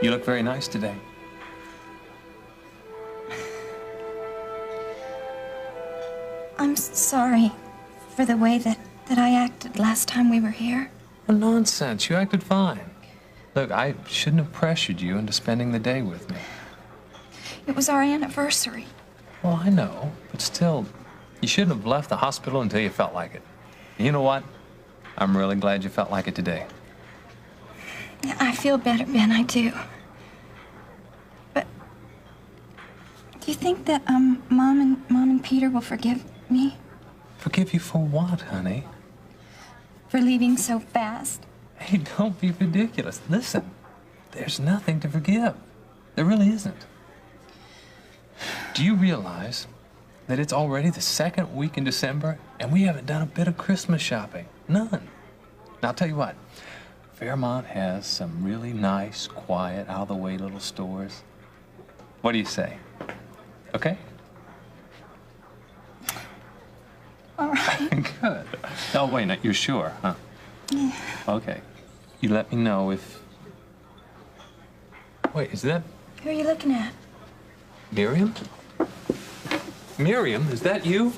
You look very nice today. I'm sorry for the way that I acted last time we were here. Well, nonsense. You acted fine. Look, I shouldn't have pressured you into spending the day with me. It was our anniversary. Well, I know, but still, you shouldn't have left the hospital until you felt like it. You know what? I'm really glad you felt like it today. I feel better, Ben, I do. But do you think that Mom and Peter will forgive me? Forgive you for what, honey? For leaving so fast? Hey, don't be ridiculous. Listen, there's nothing to forgive. There really isn't. Do you realize that it's already the second week in December and we haven't done a bit of Christmas shopping? None. Now, I'll tell you what. Fairmont has some really nice, quiet, out-of-the-way little stores. What do you say? Okay? All right. Good. Oh, wait, no, you're sure, huh? Yeah. Okay. You let me know if... Wait, is that Who are you looking at? Miriam? Miriam, is that you?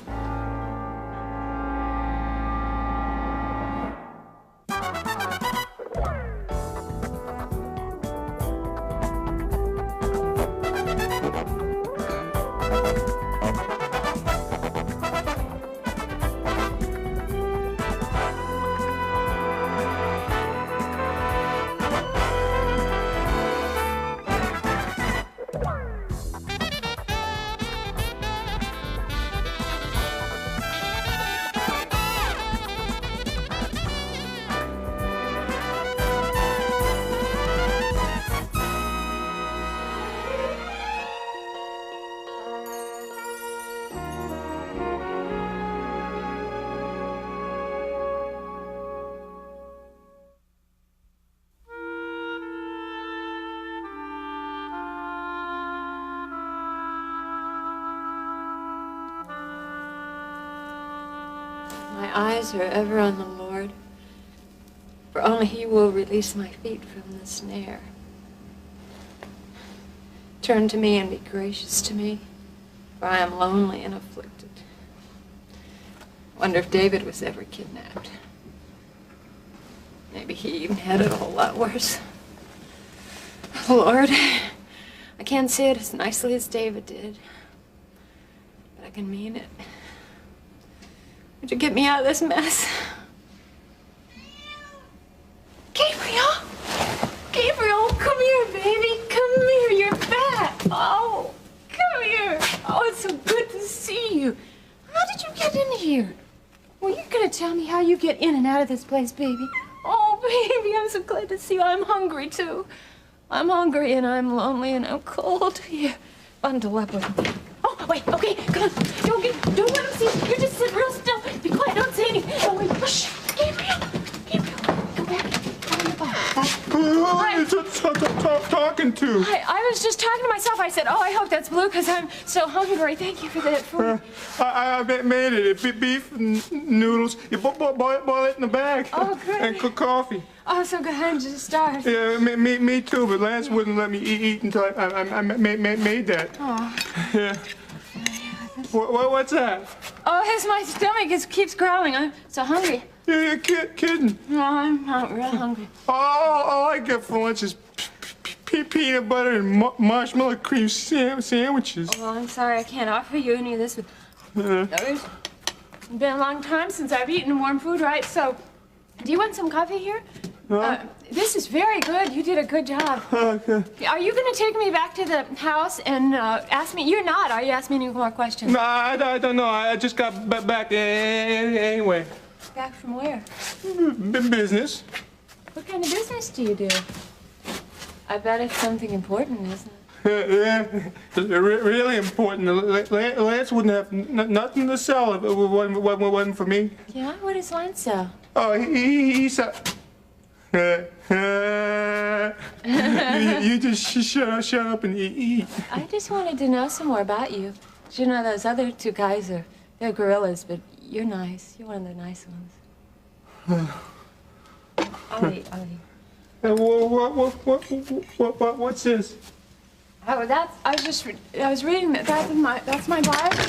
My eyes are ever on the Lord, for only He will release my feet from the snare. Turn to me and be gracious to me, for I am lonely and afflicted. Wonder if David was ever kidnapped. Maybe he even had it a whole lot worse. Lord, I can't say it as nicely as David did, but I can mean it. Would you get me out of this mess? Gabriel! Gabriel, come here, baby. Come here, you're back. Oh, come here. Oh, it's so good to see you. How did you get in here? Well, you're gonna tell me how you get in and out of this place, baby. Oh, baby, I'm so glad to see you. I'm hungry, too. I'm hungry, and I'm lonely, and I'm cold. Here, bundle up with me. Oh, wait, okay, come on. Don't let him see you. You just sit real still. Be quiet, don't say anything. Oh, wait, hush. Gabriel, Gabriel, come back. Come in the box. Who are you talking to? I was just talking to myself. I said, oh, I hope that's blue, because I'm so hungry. Thank you for that food. I made it. Beef noodles. You boil it in the bag. Oh, good. And cook coffee. Oh, so good. I'm just starved. Yeah, me too, but Lance wouldn't let me eat until I made that. Oh. Yeah. What's that? Oh, it's my stomach. It keeps growling. I'm so hungry. You're kidding. No, I'm not real hungry. All I get for lunch is peanut butter and marshmallow cream sandwiches. Oh, I'm sorry. I can't offer you any of this. It's been a long time since I've eaten warm food, right? So, do you want some coffee here? This is very good. You did a good job. Okay. Are you going to take me back to the house and ask me? You're not. Are you asking me any more questions? No, I don't know. I just got back anyway. Back from where? Business. What kind of business do you do? I bet it's something important, isn't it? Yeah, really important. Lance wouldn't have nothing to sell if it wasn't for me. Yeah? What does Lance sell? Oh, he said... you just shut up and eat. I just wanted to know some more about you. You know, those other two guys they're gorillas, but you're nice. You're one of the nice ones. Ollie. What's this? Oh, I was reading that. That's my Bible.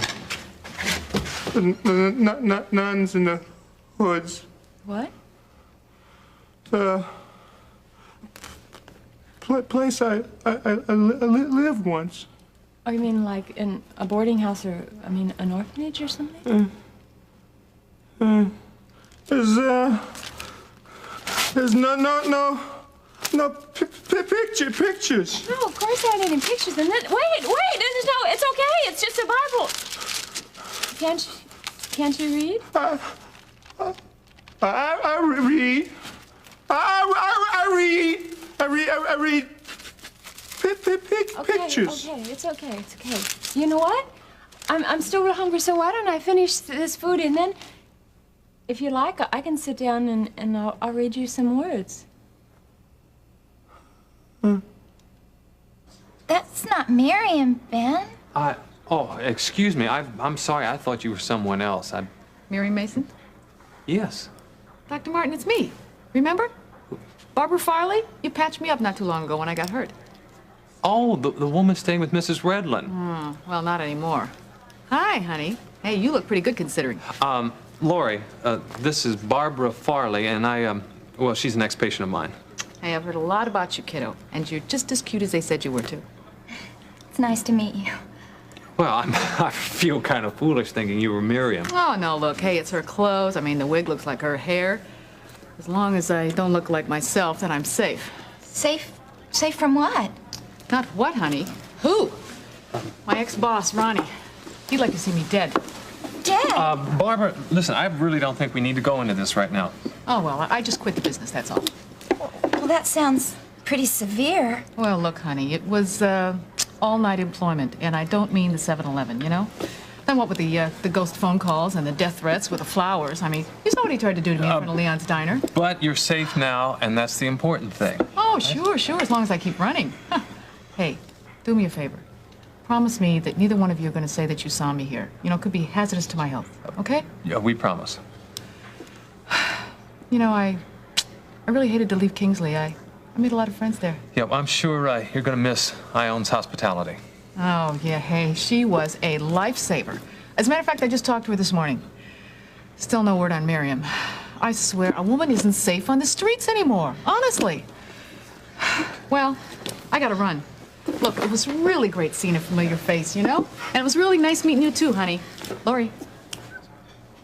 Nuns in the hoods. What? The place I lived once. Oh, you mean like in a boarding house or, an orphanage or something? There's pictures. No, of course there aren't any pictures. And then, wait, it's okay. It's just a Bible. Can't you read? I read. I read pictures. Okay, it's okay. You know what? I'm still real hungry, so why don't I finish this food and then, if you like, I can sit down and I'll read you some words. That's not Miriam, Ben. Oh, excuse me. I'm sorry. I thought you were someone else. Miriam Mason? Yes. Dr. Martin, it's me. Remember? Barbara Farley? You patched me up not too long ago when I got hurt. Oh, the woman staying with Mrs. Redland. Well, not anymore. Hi, honey. Hey, you look pretty good considering. Lori, this is Barbara Farley, and well, she's an ex-patient of mine. Hey, I've heard a lot about you, kiddo, and you're just as cute as they said you were, too. It's nice to meet you. Well, I feel kind of foolish thinking you were Miriam. Oh, no, look, hey, it's her clothes. The wig looks like her hair. As long as I don't look like myself, then I'm safe. Safe from what? Not what, honey? Who? My ex-boss, Ronnie. He'd like to see me dead. Dead? Barbara, listen, I really don't think we need to go into this right now. Oh, well, I just quit the business, that's all. Well, that sounds pretty severe. Well, look, honey, it was all-night employment, and I don't mean the 7-Eleven, you know? Then what with the ghost phone calls and the death threats with the flowers? You saw what he tried to do to me in front of Leon's diner. But you're safe now, and that's the important thing. Oh, sure, as long as I keep running. Huh. Hey, do me a favor. Promise me that neither one of you are going to say that you saw me here. It could be hazardous to my health, okay? Yeah, we promise. I really hated to leave Kingsley. I made a lot of friends there. Yeah, well, I'm sure you're going to miss Ion's hospitality. Oh, yeah, hey, she was a lifesaver. As a matter of fact, I just talked to her this morning. Still no word on Miriam. I swear, a woman isn't safe on the streets anymore, honestly. Well, I gotta run. Look, it was really great seeing a familiar face, And it was really nice meeting you too, honey. Lori.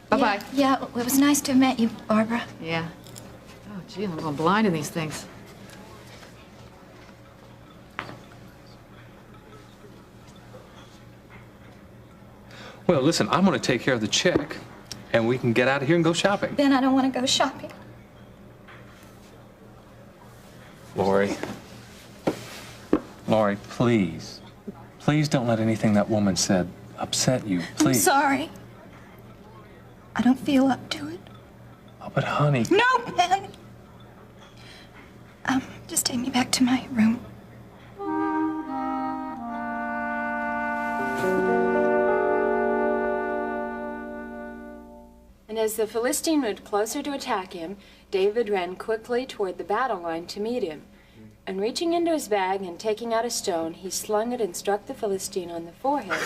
Bye-bye. Yeah, it was nice to have met you, Barbara. Yeah. Oh, gee, I'm going blind in these things. Well, listen, I'm going to take care of the check, and we can get out of here and go shopping. Ben, I don't want to go shopping. Lori, please. Please don't let anything that woman said upset you, please. I'm sorry. I don't feel up to it. Oh, but honey. No, Ben! Just take me back to my room. And as the Philistine moved closer to attack him, David ran quickly toward the battle line to meet him. And reaching into his bag and taking out a stone, he slung it and struck the Philistine on the forehead.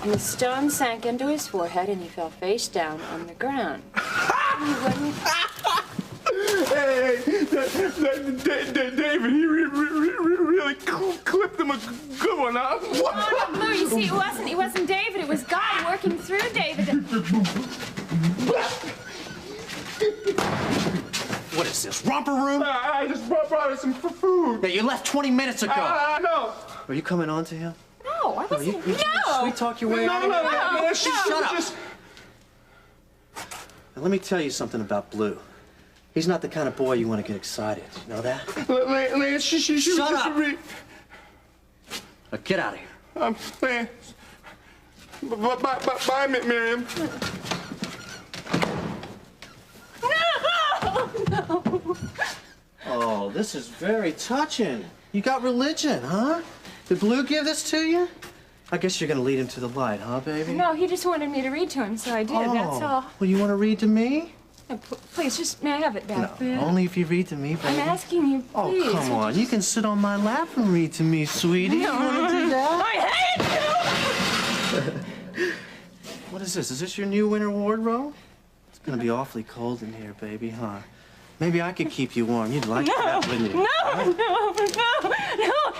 And the stone sank into his forehead, and he fell face down on the ground. Hey, David, he really clipped him a good one, huh? Oh, no, you see, it wasn't David. It was God working through David. What is this, romper room? I just brought us some food. Yeah, you left 20 minutes ago. No. Are you coming on to him? No, I wasn't. You No! sweet talk your way out of No. Shut up. Now, let me tell you something about Blue. He's not the kind of boy you want to get excited. You know that? Lance, Shut up. Now, get out of here. Lance. Bye, Miriam. Oh, this is very touching. You got religion, huh? Did Blue give this to you? I guess you're gonna lead him to the light, huh, baby? No, he just wanted me to read to him, so I did. That's all. Well, you want to read to me? Please, just may I have it back, Ben? Only if you read to me, baby. I'm asking you, please. Oh, come on. You can sit on my lap and read to me, sweetie. You want to do that? I hate you! What is this? Is this your new winter wardrobe? It's gonna be awfully cold in here, baby, huh? Maybe I could keep you warm. You'd like that, wouldn't you? No!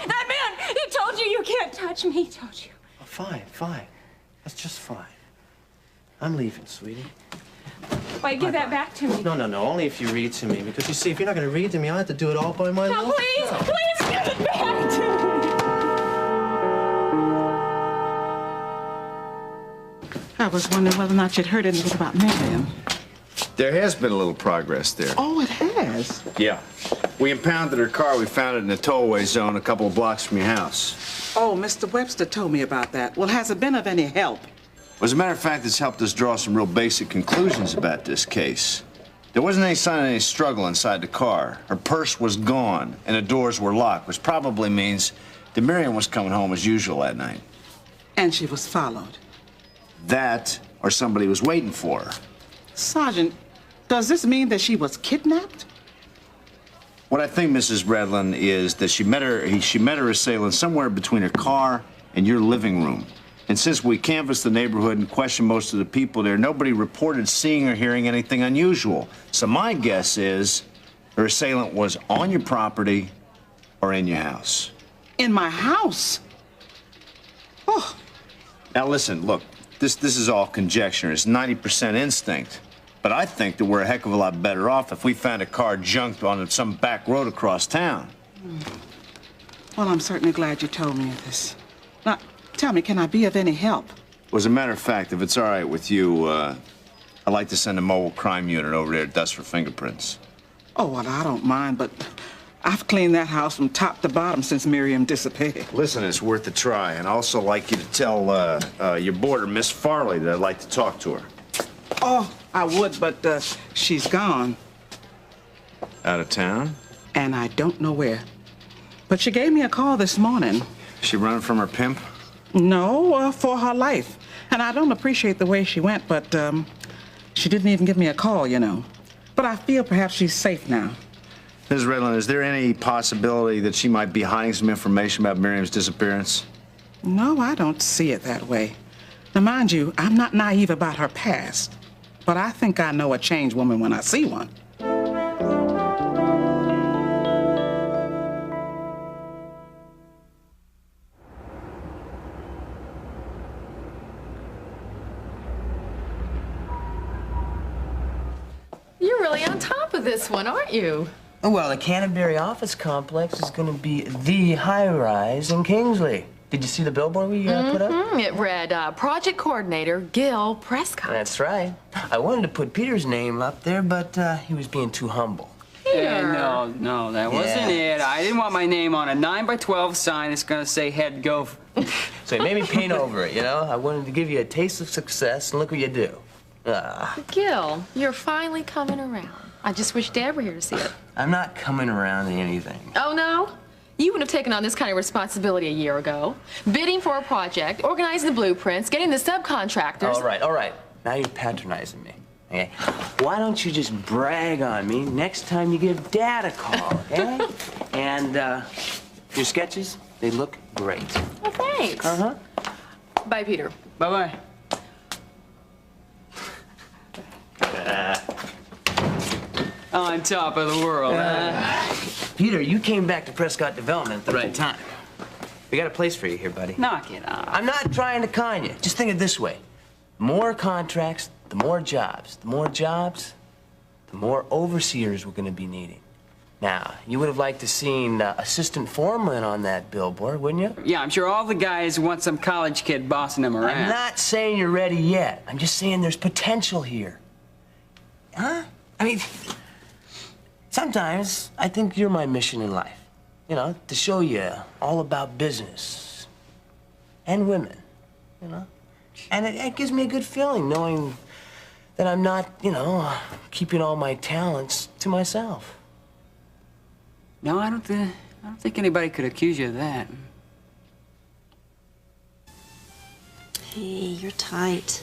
That man, he told you can't touch me. He told you. Oh, fine. That's just fine. I'm leaving, sweetie. Wait, give that back to me. No. Only if you read to me. Because you see, if you're not gonna read to me, I'll have to do it all by myself. No, please give it back to me. I was wondering whether or not you'd heard anything about Miriam. There has been a little progress there. Oh, it has? Yeah. We impounded her car. We found it in the tollway zone a couple of blocks from your house. Oh, Mr. Webster told me about that. Well, has it been of any help? As a matter of fact, it's helped us draw some real basic conclusions about this case. There wasn't any sign of any struggle inside the car. Her purse was gone, and the doors were locked, which probably means that Miriam was coming home as usual that night. And she was followed. That, or somebody was waiting for her. Sergeant, does this mean that she was kidnapped? What I think, Mrs. Redlin, is that she met her assailant somewhere between her car and your living room. And since we canvassed the neighborhood and questioned most of the people there, nobody reported seeing or hearing anything unusual. So my guess is her assailant was on your property or in your house. In my house? Oh. Now listen, look, this is all conjecture. It's 90% instinct. But I think that we're a heck of a lot better off if we found a car junked on some back road across town. Well, I'm certainly glad you told me this. Now, tell me, can I be of any help? Well, as a matter of fact, if it's all right with you, I'd like to send a mobile crime unit over there to dust for fingerprints. Oh, well, I don't mind, but I've cleaned that house from top to bottom since Miriam disappeared. Listen, it's worth a try, and I'd also like you to tell your boarder, Miss Farley, that I'd like to talk to her. Oh, I would, but she's gone. Out of town? And I don't know where. But she gave me a call this morning. She running from her pimp? No, for her life. And I don't appreciate the way she went, but she didn't even give me a call, you know. But I feel perhaps she's safe now. Ms. Redlin, is there any possibility that she might be hiding some information about Miriam's disappearance? No, I don't see it that way. Now, mind you, I'm not naive about her past, but I think I know a changed woman when I see one. You're really on top of this one, aren't you? Well, the Canterbury office complex is going to be the high-rise in Kingsley. Did you see the billboard we put up? It read, Project Coordinator Gil Prescott. That's right. I wanted to put Peter's name up there, but he was being too humble. Peter. No, that wasn't it. I didn't want my name on a 9x12 sign that's gonna say head gopher. So he made me paint over it, you know? I wanted to give you a taste of success, and look what you do. Gil, you're finally coming around. I just wish Dad were here to see it. I'm not coming around to anything. Oh, no? You would have taken on this kind of responsibility a year ago. Bidding for a project, organizing the blueprints, getting the subcontractors. All right. Now you're patronizing me, okay? Why don't you just brag on me next time you give Dad a call, okay? And, your sketches, they look great. Oh, thanks. Uh-huh. Bye, Peter. Bye-bye. On top of the world, Peter, you came back to Prescott Development at the right time. We got a place for you here, buddy. Knock it off. I'm not trying to con you. Just think of it this way. The more contracts, the more jobs. The more jobs, the more overseers we're going to be needing. Now, you would have liked to seen assistant foreman on that billboard, wouldn't you? Yeah, I'm sure all the guys want some college kid bossing them around. I'm not saying you're ready yet. I'm just saying there's potential here. Huh? I mean, sometimes I think you're my mission in life. You know, to show you all about business and women, you know? And it gives me a good feeling knowing that I'm not, you know, keeping all my talents to myself. No, I don't think anybody could accuse you of that. Hey, you're tight.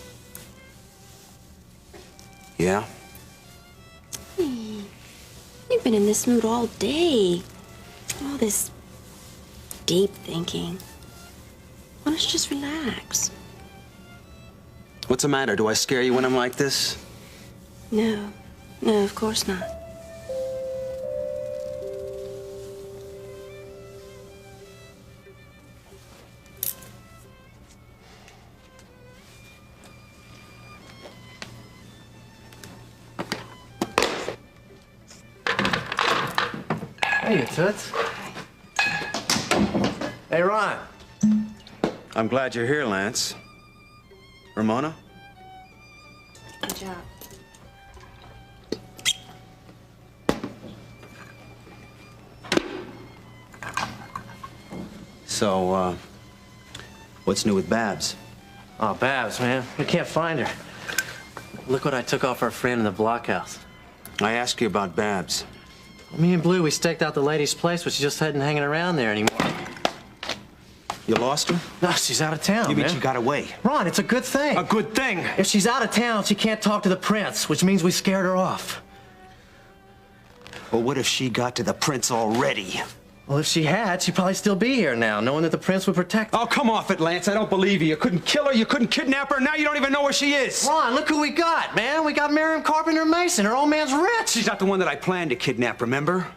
Yeah? You've been in this mood all day. All this deep thinking. Why don't you just relax? What's the matter? Do I scare you when I'm like this? No. No, of course not. Hey, Toots. Hey, Ron. I'm glad you're here, Lance. Ramona? Good job. So, what's new with Babs? Oh, Babs, man. We can't find her. Look what I took off our friend in the blockhouse. I asked you about Babs. Me and Blue, we staked out the lady's place, but she just hadn't hanging around there anymore. You lost her? No, she's out of town, You mean man. she got away? Ron, it's a good thing. A good thing? If she's out of town, she can't talk to the prince, which means we scared her off. Well, what if she got to the prince already? Well, if she had, she'd probably still be here now, knowing that the prince would protect her. Oh, come off it, Lance. I don't believe you. You couldn't kill her, you couldn't kidnap her, now you don't even know where she is. Ron, look who we got, man. We got Miriam Carpenter Mason. Her old man's rich. She's not the one that I planned to kidnap, remember?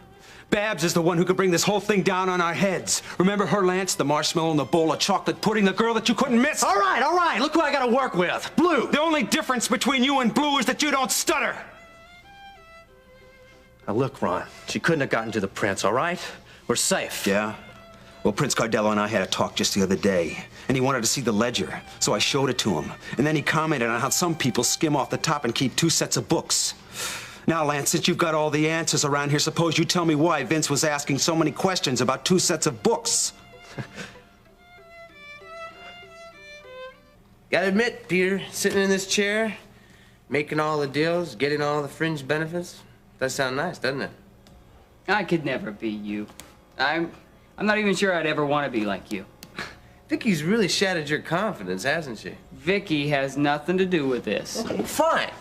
Babs is the one who could bring this whole thing down on our heads. Remember her, Lance? The marshmallow and the bowl of chocolate pudding, the girl that you couldn't miss? All right. Look who I got to work with. Blue. The only difference between you and Blue is that you don't stutter. Now, look, Ron. She couldn't have gotten to the prince, all right? We're safe. Yeah? Well, Prince Cardello and I had a talk just the other day, and he wanted to see the ledger, so I showed it to him. And then he commented on how some people skim off the top and keep 2 sets of books. Now, Lance, since you've got all the answers around here, suppose you tell me why Vince was asking so many questions about 2 sets of books. Gotta admit, Peter, sitting in this chair, making all the deals, getting all the fringe benefits, does sound nice, doesn't it? I could never be you. I'm not even sure I'd ever want to be like you. Vicky's really shattered your confidence, hasn't she? Vicky has nothing to do with this. Okay, fine.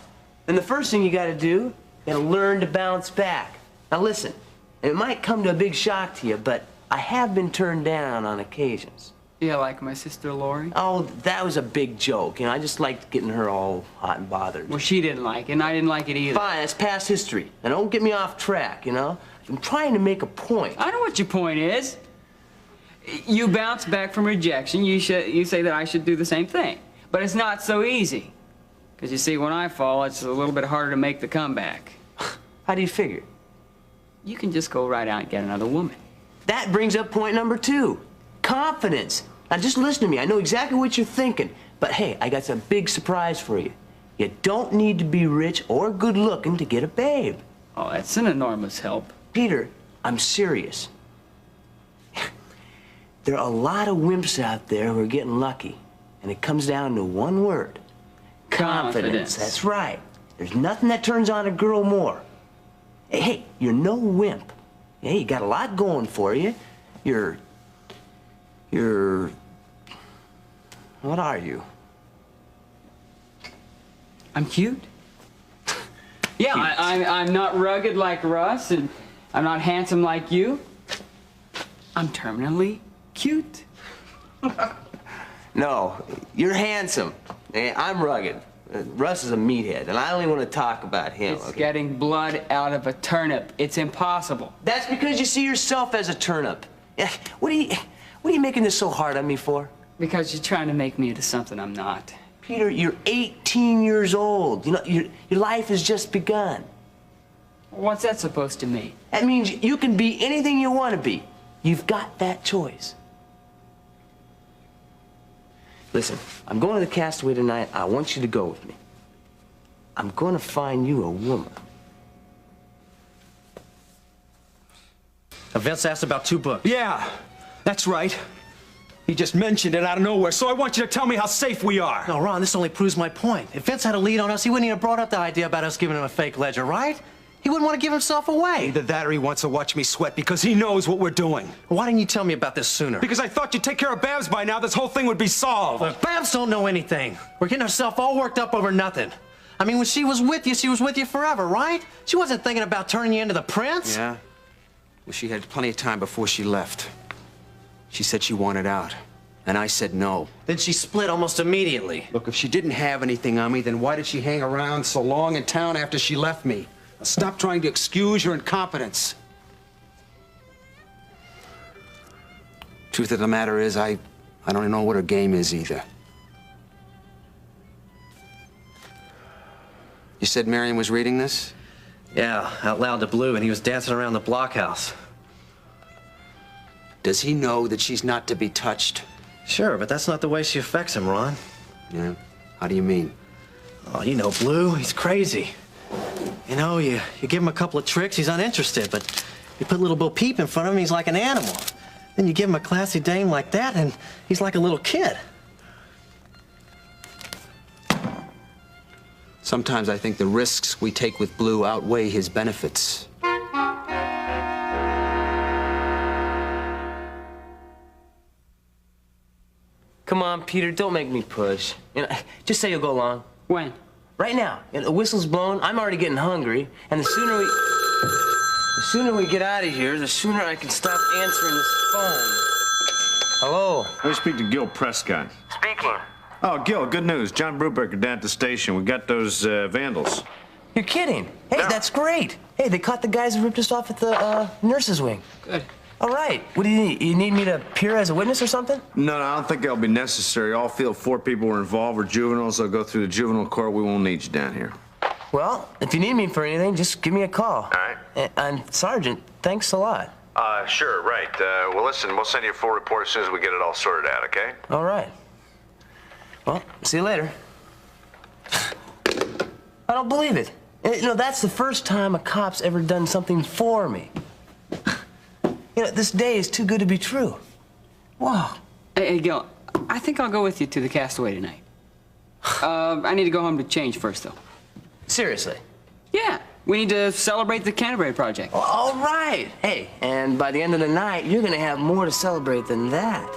And the first thing you gotta do, you gotta learn to bounce back. Now listen, it might come to a big shock to you, but I have been turned down on occasions. Yeah, like my sister Lori? Oh, that was a big joke. You know, I just liked getting her all hot and bothered. Well, she didn't like it, and I didn't like it either. Fine, that's past history. Now don't get me off track, you know? I'm trying to make a point. I know what your point is. You bounce back from rejection. You say that I should do the same thing. But it's not so easy. Because you see, when I fall, it's a little bit harder to make the comeback. How do you figure? You can just go right out and get another woman. That brings up point number 2. Confidence. Now just listen to me. I know exactly what you're thinking. But hey, I got some big surprise for you. You don't need to be rich or good looking to get a babe. Oh, that's an enormous help. Peter, I'm serious. There are a lot of wimps out there who are getting lucky. And it comes down to one word. Confidence. That's right. There's nothing that turns on a girl more. Hey, you're no wimp. Hey, you got a lot going for you. You're... What are you? I'm cute. Yeah, I'm not rugged like Russ, and I'm not handsome like you. I'm terminally cute. No, you're handsome. I'm rugged. Russ is a meathead, and I only want to talk about him. It's okay? getting blood out of a turnip. It's impossible. That's because you see yourself as a turnip. Yeah, what are you making this so hard on me for? Because you're trying to make me into something I'm not. Peter, you're 18 years old. You know, your life has just begun. What's that supposed to mean? That means you can be anything you want to be. You've got that choice. Listen, I'm going to the Castaway tonight. I want you to go with me. I'm going to find you a woman. Vince asked about 2 books. Yeah, that's right. He just mentioned it out of nowhere, so I want you to tell me how safe we are. No, Ron, this only proves my point. If Vince had a lead on us, he wouldn't even have brought up the idea about us giving him a fake ledger, right? He wouldn't want to give himself away. Either that or he wants to watch me sweat because he knows what we're doing. Why didn't you tell me about this sooner? Because I thought you'd take care of Babs by now, this whole thing would be solved. Look, Babs don't know anything. We're getting ourselves all worked up over nothing. I mean, when she was with you forever, right? She wasn't thinking about turning you into the prince. Yeah? Well, she had plenty of time before she left. She said she wanted out, and I said no. Then she split almost immediately. Look, if she didn't have anything on me, then why did she hang around so long in town after she left me? Now, stop trying to excuse your incompetence. Truth of the matter is, I don't even know what her game is either. You said Miriam was reading this? Yeah, out loud to Blue, and he was dancing around the blockhouse. Does he know that she's not to be touched? Sure, but that's not the way she affects him, Ron. Yeah? How do you mean? Oh, you know Blue, he's crazy. You know, you give him a couple of tricks, he's uninterested, but you put little Bo Peep in front of him, he's like an animal. Then you give him a classy dame like that, and he's like a little kid. Sometimes I think the risks we take with Blue outweigh his benefits. Come on, Peter, don't make me push. You know, just say you'll go along. When? Right now. You know, the whistle's blown, I'm already getting hungry, and the sooner we get out of here, the sooner I can stop answering this phone. Hello? Let me speak to Gil Prescott. Speaking. Oh, Gil, good news. John Brubaker down at the station. We got those vandals. You're kidding. Hey, that's great. Hey, they caught the guys who ripped us off at the nurse's wing. Good. All right. What do you need? You need me to appear as a witness or something? No, I don't think that'll be necessary. All feel 4 people were involved. We're juveniles. They'll go through the juvenile court. We won't need you down here. Well, if you need me for anything, just give me a call. All right. And Sergeant, thanks a lot. Sure, right. Well, listen, we'll send you a full report as soon as we get it all sorted out, okay? All right. Well, see you later. I don't believe it. You know, that's the first time a cop's ever done something for me. You know, this day is too good to be true. Wow. Hey, Gil, I think I'll go with you to the Castaway tonight. I need to go home to change first, though. Seriously? Yeah, we need to celebrate the Canterbury Project. All right. Hey, and by the end of the night, you're gonna have more to celebrate than that.